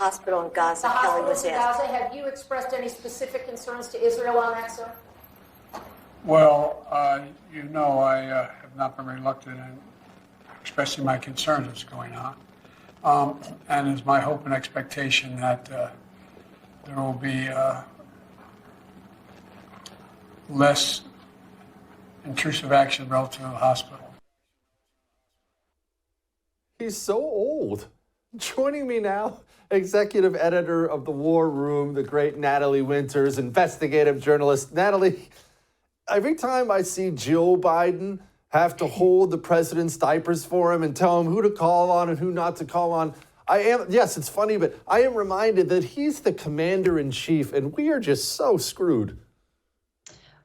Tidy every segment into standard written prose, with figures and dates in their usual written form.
hospital in Gaza. The Kelly was hospitals in asked. Gaza, have you expressed any specific concerns to Israel on that, sir? Well, I have not been reluctant in expressing my concerns what's going on. And it's my hope and expectation that there will be less intrusive action relative to the hospital. He's so old. Joining me now, executive editor of The War Room, the great Natalie Winters, investigative journalist. Natalie, every time I see Joe Biden have to hold the president's diapers for him and tell him who to call on and who not to call on, yes, it's funny, but I am reminded that he's the commander-in-chief and we are just so screwed.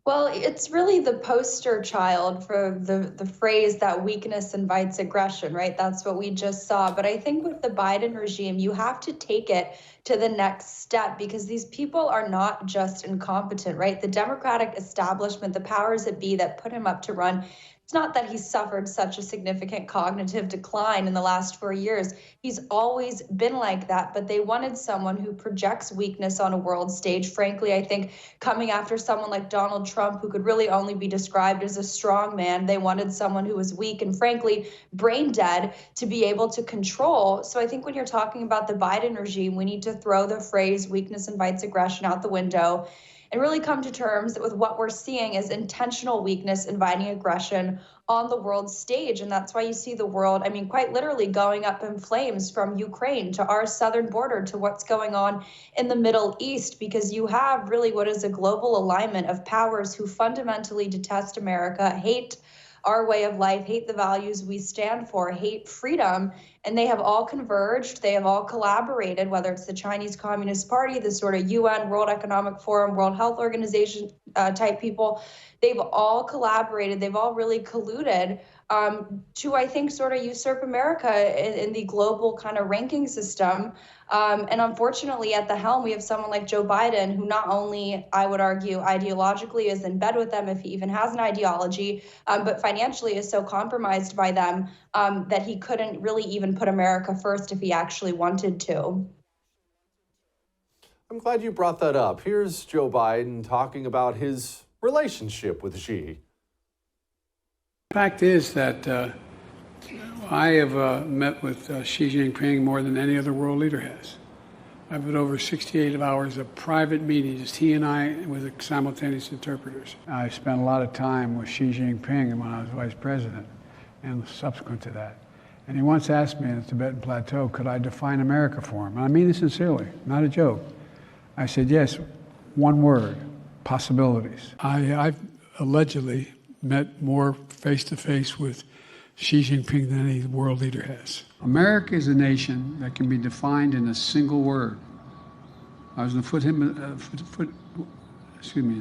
Well, it's really the poster child for the phrase that weakness invites aggression, right? That's what we just saw. But I think with the Biden regime, you have to take it to the next step because these people are not just incompetent, right? The Democratic establishment, the powers that be that put him up to run, it's not that he's suffered such a significant cognitive decline in the last 4 years. He's always been like that, but they wanted someone who projects weakness on a world stage. Frankly, I think coming after someone like Donald Trump, who could really only be described as a strong man, they wanted someone who was weak and frankly brain dead to be able to control. So I think when you're talking about the Biden regime, we need to throw the phrase weakness invites aggression out the window and really come to terms with what we're seeing as intentional weakness inviting aggression on the world stage. And that's why you see the world, I mean, quite literally going up in flames from Ukraine to our southern border to what's going on in the Middle East, because you have really what is a global alignment of powers who fundamentally detest America, hate our way of life, hate the values we stand for, hate freedom, and they have all converged. They have all collaborated, whether it's the Chinese Communist Party, the sort of UN, World Economic Forum, World Health Organization type people. They've all collaborated. They've all really colluded to, I think, sort of usurp America in the global kind of ranking system. And unfortunately, at the helm, we have someone like Joe Biden, who not only, I would argue, ideologically is in bed with them, if he even has an ideology, but financially is so compromised by them that he couldn't really even put America first if he actually wanted to. I'm glad you brought that up. Here's Joe Biden talking about his relationship with Xi. Fact is that I have met with Xi Jinping more than any other world leader has. I've had over 68 hours of private meetings, he and I, with simultaneous interpreters. I spent a lot of time with Xi Jinping when I was vice president and subsequent to that. And he once asked me in the Tibetan Plateau, could I define America for him? And I mean it sincerely, not a joke. I said, yes, one word, possibilities. I've allegedly met more face-to-face with Xi Jinping than any world leader has. America is a nation that can be defined in a single word. I was in the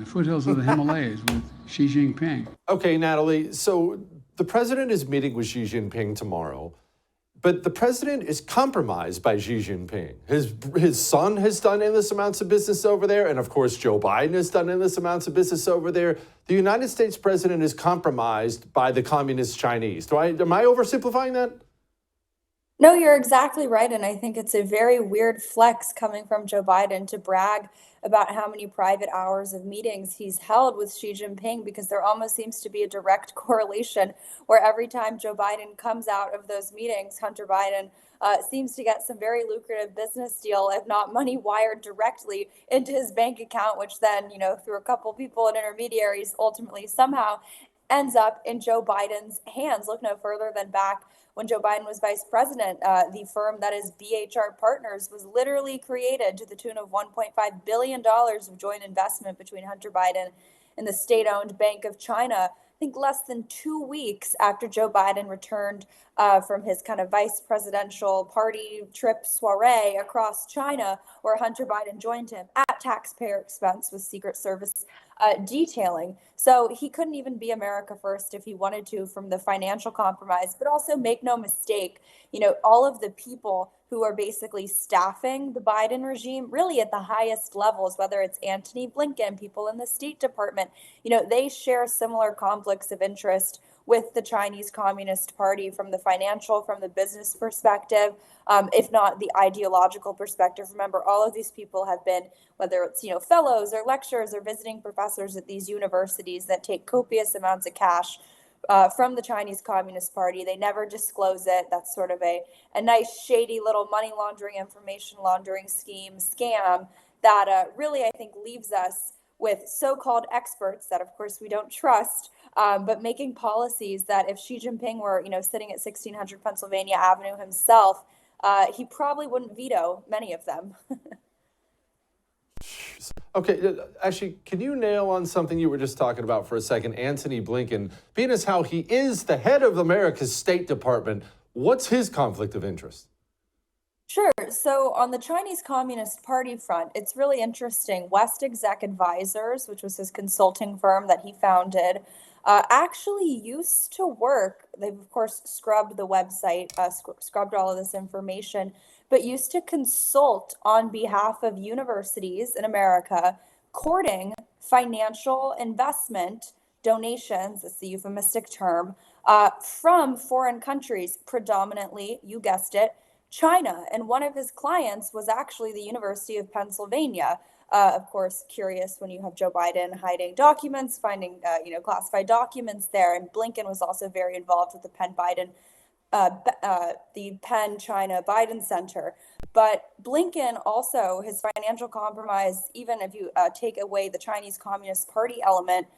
foothills of the Himalayas with Xi Jinping. Okay, Natalie, so the president is meeting with Xi Jinping tomorrow, but the president is compromised by Xi Jinping. His son has done endless amounts of business over there, and of course Joe Biden has done endless amounts of business over there. The United States president is compromised by the communist Chinese. Am I oversimplifying that? No, you're exactly right. And I think it's a very weird flex coming from Joe Biden to brag about how many private hours of meetings he's held with Xi Jinping, because there almost seems to be a direct correlation where every time Joe Biden comes out of those meetings, Hunter Biden seems to get some very lucrative business deal, if not money wired directly into his bank account, which then, through a couple people and intermediaries, ultimately somehow ends up in Joe Biden's hands. Look no further than back when Joe Biden was vice president. The firm that is BHR Partners was literally created to the tune of $1.5 billion of joint investment between Hunter Biden and the state-owned Bank of China. I think less than 2 weeks after Joe Biden returned from his kind of vice presidential party trip soiree across China, where Hunter Biden joined him at taxpayer expense with Secret Service detailing. So he couldn't even be America first if he wanted to, from the financial compromise. But also, make no mistake, all of the people who are basically staffing the Biden regime, really at the highest levels, whether it's Antony Blinken, people in the State Department, they share similar conflicts of interest with the Chinese Communist Party from the financial, from the business perspective, if not the ideological perspective. Remember, all of these people have been, whether it's fellows or lecturers or visiting professors at these universities that take copious amounts of cash from the Chinese Communist Party. They never disclose it. That's sort of a nice, shady little money laundering, information laundering scam that really, I think, leaves us with so-called experts that, of course, we don't trust, but making policies that if Xi Jinping were, sitting at 1600 Pennsylvania Avenue himself, he probably wouldn't veto many of them. Okay, actually, can you nail on something you were just talking about for a second? Antony Blinken, being as how he is the head of America's State Department, what's his conflict of interest? Sure. So on the Chinese Communist Party front, it's really interesting. West Exec Advisors, which was his consulting firm that he founded, actually used to work. They've, of course, scrubbed the website, scrubbed all of this information, but used to consult on behalf of universities in America, courting financial investment donations, that's the euphemistic term, from foreign countries, predominantly, you guessed it, China. And one of his clients was actually the University of Pennsylvania. Of course, curious when you have Joe Biden hiding documents, finding classified documents there. And Blinken was also very involved with the Penn China Biden Center. But Blinken also, his financial compromise, even if you take away the Chinese Communist Party element,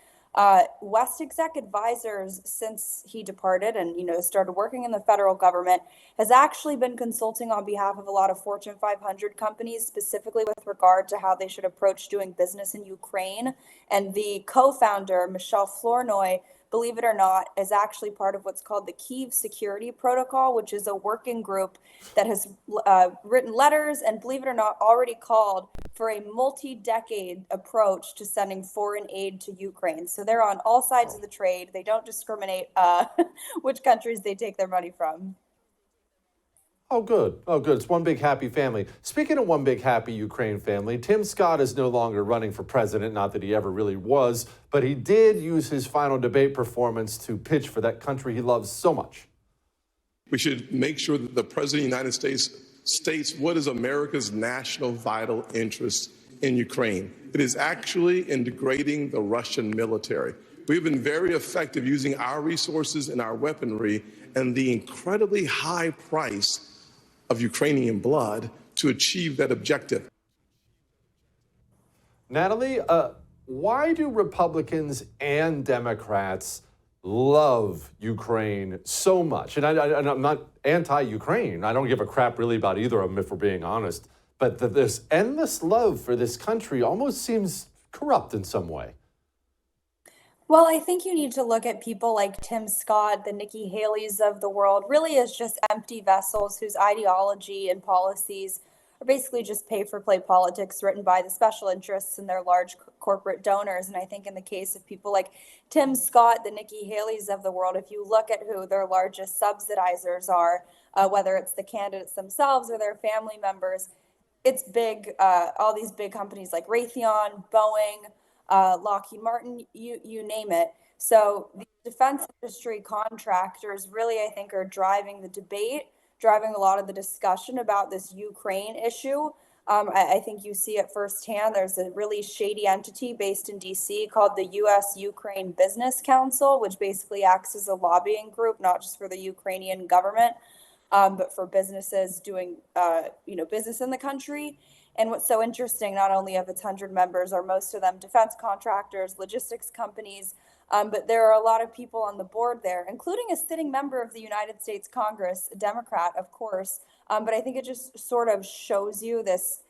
West Exec Advisors, since he departed and started working in the federal government, has actually been consulting on behalf of a lot of Fortune 500 companies, specifically with regard to how they should approach doing business in Ukraine. And the co-founder, Michelle Flournoy, believe it or not, is actually part of what's called the Kyiv Security Protocol, which is a working group that has written letters and, believe it or not, already called for a multi-decade approach to sending foreign aid to Ukraine. So they're on all sides of the trade. They don't discriminate which countries they take their money from. Oh, good. Oh, good. It's one big happy family. Speaking of one big happy Ukraine family, Tim Scott is no longer running for president. Not that he ever really was, but he did use his final debate performance to pitch for that country he loves so much. We should make sure that the President of the United States states what is America's national vital interest in Ukraine. It is actually in degrading the Russian military. We've been very effective using our resources and our weaponry and the incredibly high price of Ukrainian blood to achieve that objective. Natalie, why do Republicans and Democrats love Ukraine so much? And I'm not anti-Ukraine. I don't give a crap really about either of them, if we're being honest. But this endless love for this country almost seems corrupt in some way. Well, I think you need to look at people like Tim Scott, the Nikki Haley's of the world, really as just empty vessels whose ideology and policies are basically just pay-for-play politics written by the special interests and their large corporate donors. And I think in the case of people like Tim Scott, the Nikki Haley's of the world, if you look at who their largest subsidizers are, whether it's the candidates themselves or their family members, it's big, all these big companies like Raytheon, Boeing, Lockheed Martin, you name it. So the defense industry contractors really, I think, are driving the debate, driving a lot of the discussion about this Ukraine issue. I think you see it firsthand. There's a really shady entity based in DC called the U.S.-Ukraine Business Council, which basically acts as a lobbying group, not just for the Ukrainian government, but for businesses doing business in the country. And what's so interesting, not only of its 100 members are most of them defense contractors, logistics companies, but there are a lot of people on the board there, including a sitting member of the United States Congress, a Democrat, of course. But I think it just sort of shows you this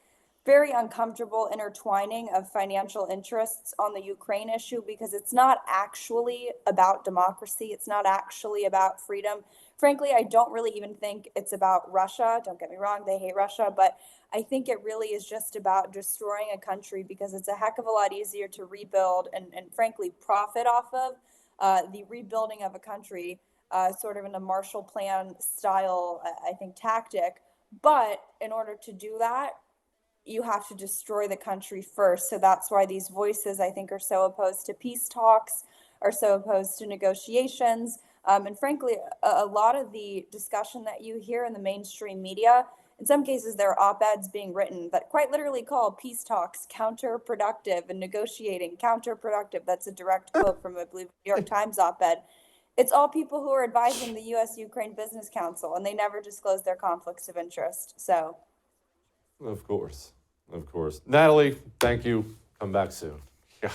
very uncomfortable intertwining of financial interests on the Ukraine issue, because it's not actually about democracy. It's not actually about freedom. Frankly, I don't really even think it's about Russia. Don't get me wrong, they hate Russia, but I think it really is just about destroying a country, because it's a heck of a lot easier to rebuild and frankly profit off of the rebuilding of a country, sort of in a Marshall Plan style, I think, tactic. But in order to do that, you have to destroy the country first. So that's why these voices, I think, are so opposed to peace talks, are so opposed to negotiations. And frankly, a lot of the discussion that you hear in the mainstream media, in some cases, there are op-eds being written that quite literally call peace talks counterproductive and negotiating counterproductive. That's a direct quote from, I believe, New York Times op-ed. It's all people who are advising the U.S.-Ukraine Business Council, and they never disclose their conflicts of interest. So, Of course. Natalie, thank you. Come back soon. Yeah.